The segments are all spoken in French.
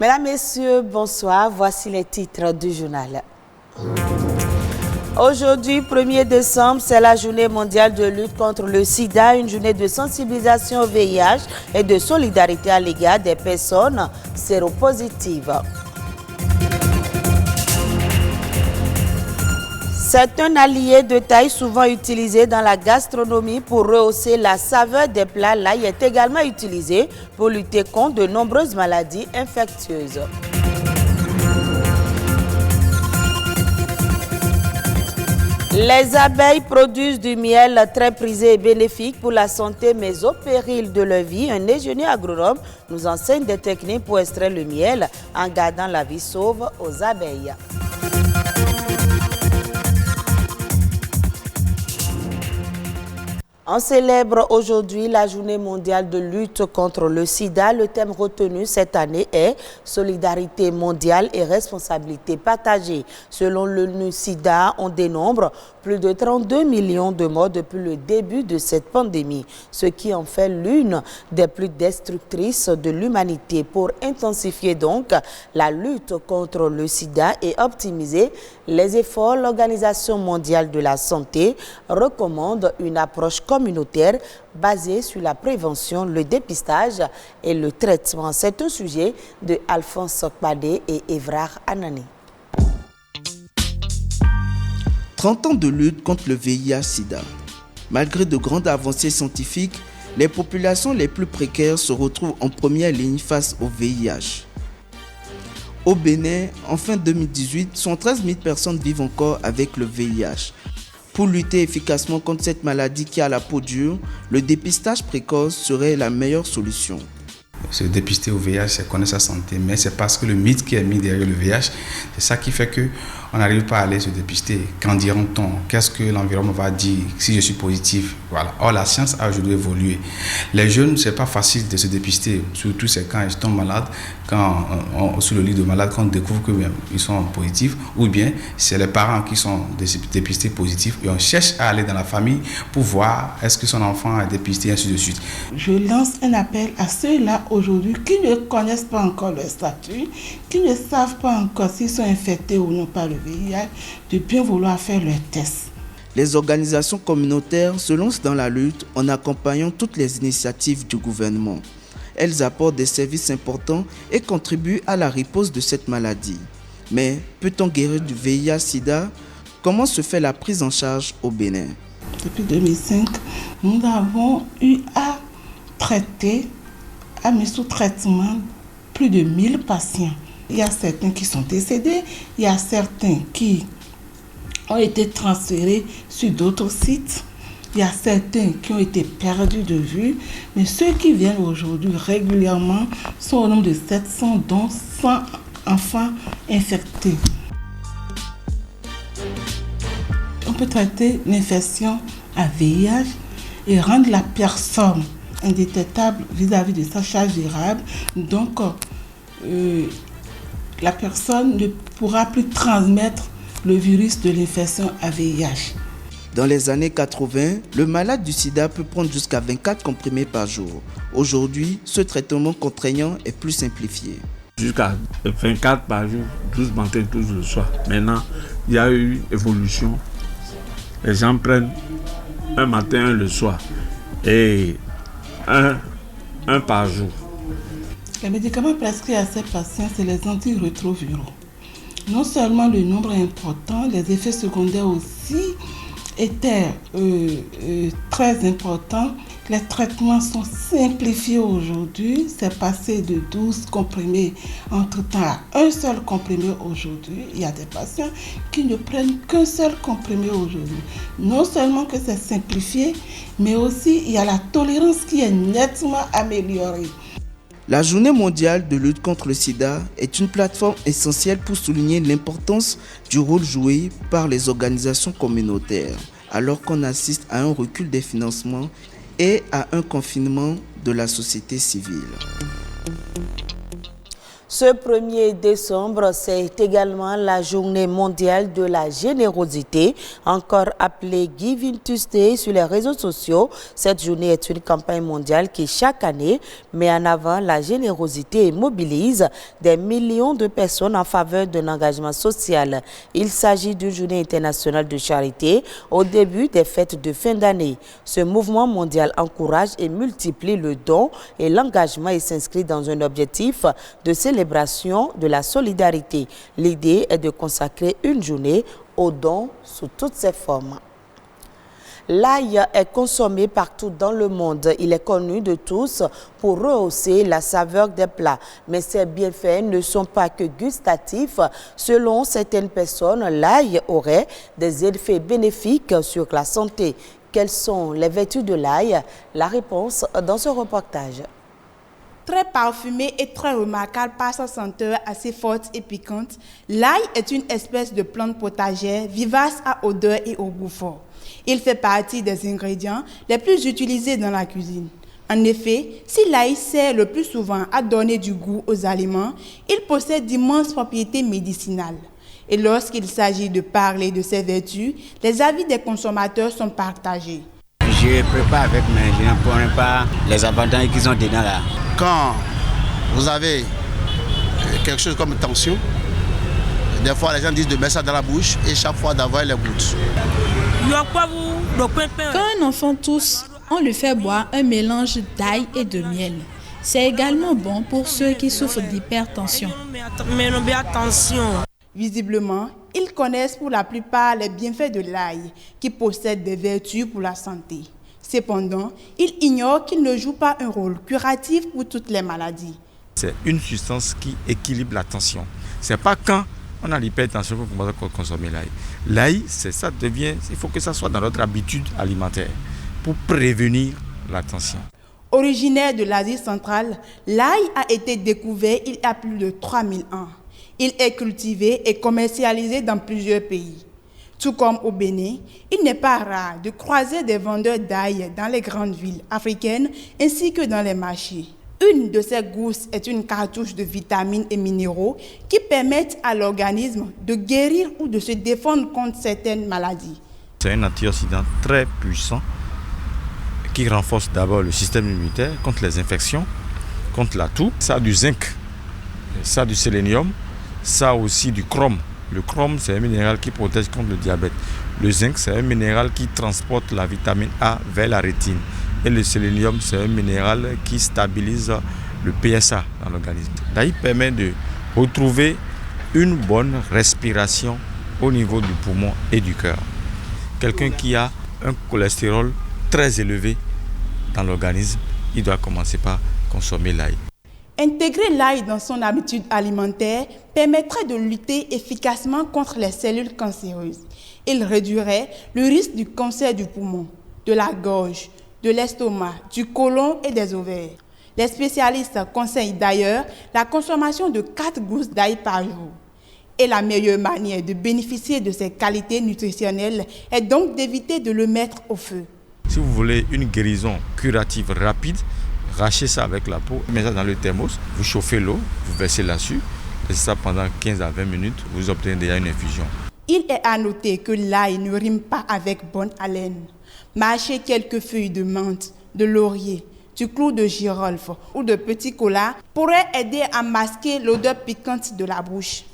Mesdames, Messieurs, bonsoir. Voici les titres du journal. Aujourd'hui, 1er décembre, c'est la journée mondiale de lutte contre le sida, une journée de sensibilisation au VIH et de solidarité à l'égard des personnes séropositives. C'est un allié de taille souvent utilisé dans la gastronomie pour rehausser la saveur des plats. L'ail est également utilisé pour lutter contre de nombreuses maladies infectieuses. Les abeilles produisent du miel très prisé et bénéfique pour la santé, mais au péril de leur vie, un ingénieur agronome nous enseigne des techniques pour extraire le miel en gardant la vie sauve aux abeilles. On célèbre aujourd'hui la journée mondiale de lutte contre le sida. Le thème retenu cette année est « Solidarité mondiale et responsabilité partagée ». Selon l'ONU-SIDA, on dénombre plus de 32 millions de morts depuis le début de cette pandémie, ce qui en fait l'une des plus destructrices de l'humanité. Pour intensifier donc la lutte contre le sida et optimiser les efforts, l'Organisation mondiale de la santé recommande une approche communautaire basée sur la prévention, le dépistage et le traitement. C'est un sujet de Alphonse Sokpade et Evrard Anani. 30 ans de lutte contre le VIH-Sida. Malgré de grandes avancées scientifiques, les populations les plus précaires se retrouvent en première ligne face au VIH. Au Bénin, en fin 2018, 113 000 personnes vivent encore avec le VIH. Pour lutter efficacement contre cette maladie qui a la peau dure, le dépistage précoce serait la meilleure solution. Se dépister au VIH, c'est connaître sa santé, mais c'est parce que le mythe qui est mis derrière le VIH, c'est ça qui fait qu'on n'arrive pas à aller se dépister. Qu'en diront-on? Qu'est-ce que l'environnement va dire si je suis positif? Voilà. Or, la science a aujourd'hui évolué. Les jeunes, c'est pas facile de se dépister, surtout c'est quand ils tombent malades, quand sous le lit de malade, quand on découvre qu'ils sont positifs, ou bien c'est les parents qui sont dépistés positifs et on cherche à aller dans la famille pour voir est-ce que son enfant est dépisté, et ainsi de suite. Je lance un appel à ceux-là aujourd'hui qui ne connaissent pas encore leur statut, qui ne savent pas encore s'ils sont infectés ou non par le VIH, de bien vouloir faire leur test. Les organisations communautaires se lancent dans la lutte en accompagnant toutes les initiatives du gouvernement. Elles apportent des services importants et contribuent à la riposte de cette maladie. Mais peut-on guérir du VIH-Sida? Comment se fait la prise en charge au Bénin? Depuis 2005, nous avons eu à traiter, à mettre sous traitement plus de 1000 patients. Il y a certains qui sont décédés, il y a certains qui ont été transférés sur d'autres sites. Il y a certains qui ont été perdus de vue, mais ceux qui viennent aujourd'hui régulièrement sont au nombre de 700, dont 100 enfants infectés. On peut traiter l'infection à VIH et rendre la personne indétectable vis-à-vis de sa charge virale. Donc, la personne ne pourra plus transmettre le virus de l'infection à VIH. Dans les années 80, le malade du sida peut prendre jusqu'à 24 comprimés par jour. Aujourd'hui, ce traitement contraignant est plus simplifié. Jusqu'à 24 par jour, 12 matins, 12 le soir. Maintenant, il y a eu une évolution. Les gens prennent un matin, un le soir. Et un par jour. Les médicaments prescrits à ces patients, c'est les antirétroviraux. Non seulement le nombre est important, les effets secondaires aussi étaient très importants. Les traitements sont simplifiés aujourd'hui. C'est passé de 12 comprimés entre-temps à un seul comprimé aujourd'hui. Il y a des patients qui ne prennent qu'un seul comprimé aujourd'hui. Non seulement que c'est simplifié, mais aussi il y a la tolérance qui est nettement améliorée. La Journée mondiale de lutte contre le sida est une plateforme essentielle pour souligner l'importance du rôle joué par les organisations communautaires, alors qu'on assiste à un recul des financements et à un confinement de la société civile. Ce 1er décembre, c'est également la journée mondiale de la générosité, encore appelée Giving Tuesday sur les réseaux sociaux. Cette journée est une campagne mondiale qui, chaque année, met en avant la générosité et mobilise des millions de personnes en faveur d'un engagement social. Il s'agit d'une journée internationale de charité au début des fêtes de fin d'année. Ce mouvement mondial encourage et multiplie le don et l'engagement et s'inscrit dans un objectif de célébration de la solidarité. L'idée est de consacrer une journée aux dons sous toutes ses formes. L'ail est consommé partout dans le monde. Il est connu de tous pour rehausser la saveur des plats. Mais ses bienfaits ne sont pas que gustatifs. Selon certaines personnes, l'ail aurait des effets bénéfiques sur la santé. Quelles sont les vertus de l'ail? La réponse dans ce reportage. Très parfumé et très remarquable par sa senteur assez forte et piquante, l'ail est une espèce de plante potagère vivace à odeur et au goût fort. Il fait partie des ingrédients les plus utilisés dans la cuisine. En effet, si l'ail sert le plus souvent à donner du goût aux aliments, il possède d'immenses propriétés médicinales. Et lorsqu'il s'agit de parler de ses vertus, les avis des consommateurs sont partagés. Je prépare avec, mais je ne prends pas les avantages qu'ils ont dedans là. Quand vous avez quelque chose comme tension, des fois les gens disent de mettre ça dans la bouche et chaque fois d'avoir les gouttes. Quand un enfant tousse, on lui fait boire un mélange d'ail et de miel. C'est également bon pour ceux qui souffrent d'hypertension. Visiblement, ils connaissent pour la plupart les bienfaits de l'ail, qui possède des vertus pour la santé. Cependant, ils ignorent qu'il ne joue pas un rôle curatif pour toutes les maladies. C'est une substance qui équilibre la tension. Ce n'est pas quand on a l'hypertension qu'on commence à consommer l'ail. L'ail, il faut que ça soit dans notre habitude alimentaire pour prévenir la tension. Originaire de l'Asie centrale, l'ail a été découvert il y a plus de 3000 ans. Il est cultivé et commercialisé dans plusieurs pays. Tout comme au Bénin, il n'est pas rare de croiser des vendeurs d'ail dans les grandes villes africaines ainsi que dans les marchés. Une de ces gousses est une cartouche de vitamines et minéraux qui permettent à l'organisme de guérir ou de se défendre contre certaines maladies. C'est un antioxydant très puissant qui renforce d'abord le système immunitaire contre les infections, contre la toux. Ça a du zinc, ça a du sélénium, ça a aussi du chrome. Le chrome, c'est un minéral qui protège contre le diabète. Le zinc, c'est un minéral qui transporte la vitamine A vers la rétine. Et le sélénium, c'est un minéral qui stabilise le PSA dans l'organisme. L'ail permet de retrouver une bonne respiration au niveau du poumon et du cœur. Quelqu'un qui a un cholestérol très élevé dans l'organisme, il doit commencer par consommer l'ail. Intégrer l'ail dans son habitude alimentaire permettrait de lutter efficacement contre les cellules cancéreuses. Il réduirait le risque du cancer du poumon, de la gorge, de l'estomac, du côlon et des ovaires. Les spécialistes conseillent d'ailleurs la consommation de 4 gousses d'ail par jour. Et la meilleure manière de bénéficier de ses qualités nutritionnelles est donc d'éviter de le mettre au feu. Si vous voulez une guérison curative rapide, rachez ça avec la peau, mettez ça dans le thermos, vous chauffez l'eau, vous versez là-dessus, laissez ça pendant 15 à 20 minutes, vous obtenez déjà une infusion. Il est à noter que l'ail ne rime pas avec bonne haleine. Mâcher quelques feuilles de menthe, de laurier, du clou de girofle ou de petit cola pourrait aider à masquer l'odeur piquante de la bouche.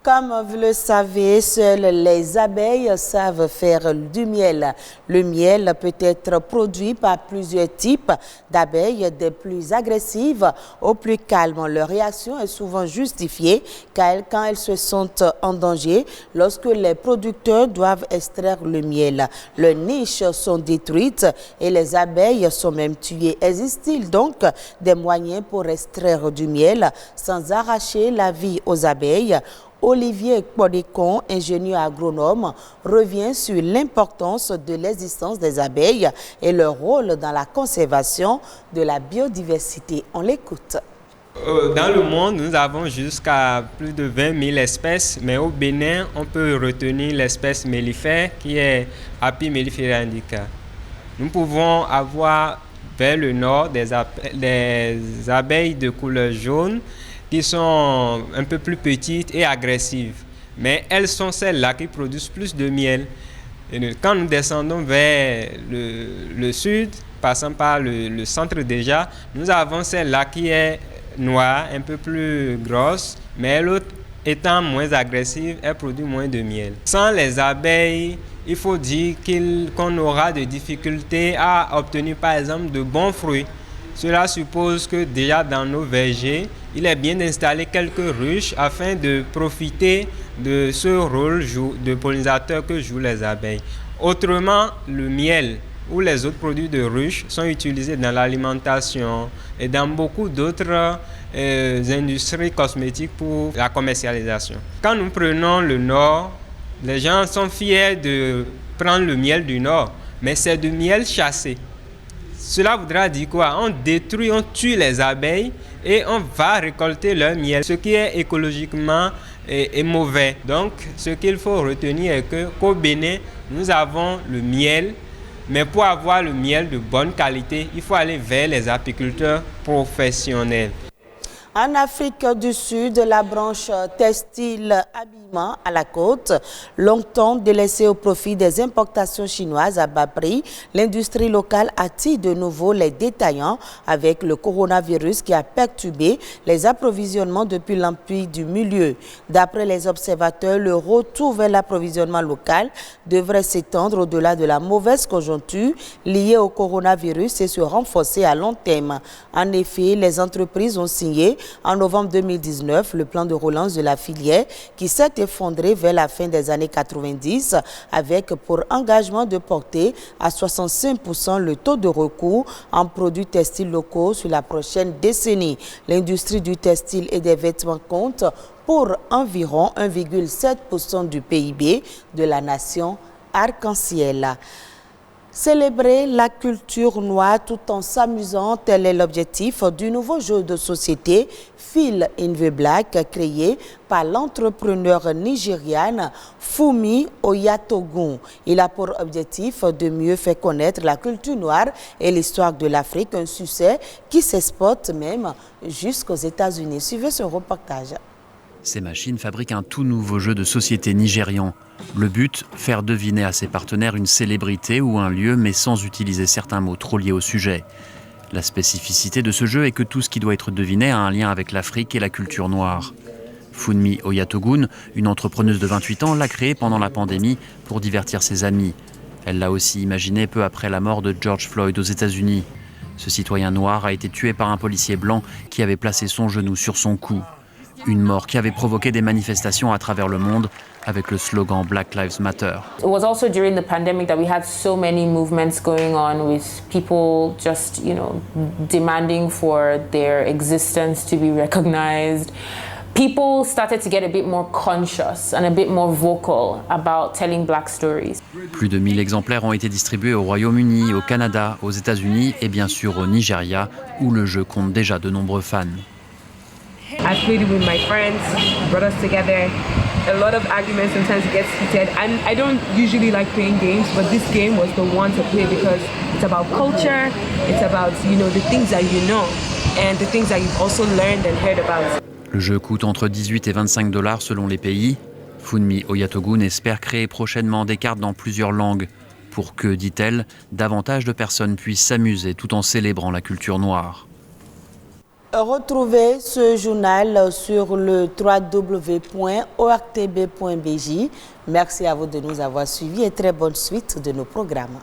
Comme vous le savez, seules les abeilles savent faire du miel. Le miel peut être produit par plusieurs types d'abeilles, des plus agressives aux plus calmes. Leur réaction est souvent justifiée quand elles se sentent en danger lorsque les producteurs doivent extraire le miel. Leurs niches sont détruites et les abeilles sont même tuées. Existe-t-il donc des moyens pour extraire du miel sans arracher la vie aux abeilles? Olivier Kpodekon, ingénieur agronome, revient sur l'importance de l'existence des abeilles et leur rôle dans la conservation de la biodiversité. On l'écoute. Dans le monde, nous avons jusqu'à plus de 20 000 espèces, mais au Bénin, on peut retenir l'espèce mellifère qui est Apis mellifera indica. Nous pouvons avoir vers le nord des abeilles de couleur jaune, qui sont un peu plus petites et agressives. Mais elles sont celles-là qui produisent plus de miel. Et quand nous descendons vers le sud, passant par le centre déjà, nous avons celle-là qui est noire, un peu plus grosse, mais l'autre étant moins agressive, elle produit moins de miel. Sans les abeilles, il faut dire qu'on aura des difficultés à obtenir par exemple de bons fruits. Cela suppose que déjà dans nos vergers, il est bien d'installer quelques ruches afin de profiter de ce rôle de pollinisateur que jouent les abeilles. Autrement, le miel ou les autres produits de ruches sont utilisés dans l'alimentation et dans beaucoup d'autres industries cosmétiques pour la commercialisation. Quand nous prenons le nord, les gens sont fiers de prendre le miel du nord, mais c'est du miel chassé. Cela voudra dire quoi? On détruit, on tue les abeilles et on va récolter leur miel, ce qui est écologiquement est mauvais. Donc, ce qu'il faut retenir est qu'au Bénin, nous avons le miel, mais pour avoir le miel de bonne qualité, il faut aller vers les apiculteurs professionnels. En Afrique du Sud, la branche textile habillement à la côte, longtemps délaissée au profit des importations chinoises à bas prix, l'industrie locale attire de nouveau les détaillants avec le coronavirus qui a perturbé les approvisionnements depuis l'empire du milieu. D'après les observateurs, le retour vers l'approvisionnement local devrait s'étendre au-delà de la mauvaise conjoncture liée au coronavirus et se renforcer à long terme. En effet, les entreprises ont signé en novembre 2019, le plan de relance de la filière qui s'est effondré vers la fin des années 90 avec pour engagement de porter à 65% le taux de recours en produits textiles locaux sur la prochaine décennie. L'industrie du textile et des vêtements compte pour environ 1,7% du PIB de la nation arc-en-ciel. Célébrer la culture noire tout en s'amusant, tel est l'objectif du nouveau jeu de société Feel in the Black créé par l'entrepreneur nigériane Funmi Oyatogun. Il a pour objectif de mieux faire connaître la culture noire et l'histoire de l'Afrique, un succès qui s'exporte même jusqu'aux États-Unis. Suivez ce reportage. Ces machines fabriquent un tout nouveau jeu de société nigérian. Le but, faire deviner à ses partenaires une célébrité ou un lieu, mais sans utiliser certains mots trop liés au sujet. La spécificité de ce jeu est que tout ce qui doit être deviné a un lien avec l'Afrique et la culture noire. Funmi Oyatogun, une entrepreneuse de 28 ans, l'a créé pendant la pandémie pour divertir ses amis. Elle l'a aussi imaginé peu après la mort de George Floyd aux États-Unis. Ce citoyen noir a été tué par un policier blanc qui avait placé son genou sur son cou. Une mort qui avait provoqué des manifestations à travers le monde avec le slogan Black Lives Matter. It was also during the pandemic that we had so many movements going on with people just, demanding for their existence to be recognized. People started to get a bit more conscious and a bit more vocal about telling black stories. Plus de 1000 exemplaires ont été distribués au Royaume-Uni, au Canada, aux États-Unis et bien sûr au Nigeria, où le jeu compte déjà de nombreux fans. I've played it with my friends, brought us together. A lot of arguments sometimes get heated, and I don't usually like playing games, but this game was the one to play because it's about culture, it's about, the things that you know, and the things that you've also learned and heard about. Le jeu coûte entre 18 et 25 $ selon les pays. Funmi Oyatogun espère créer prochainement des cartes dans plusieurs langues pour que, dit-elle, davantage de personnes puissent s'amuser tout en célébrant la culture noire. Retrouvez ce journal sur le www.ortb.bj. Merci à vous de nous avoir suivis et très bonne suite de nos programmes.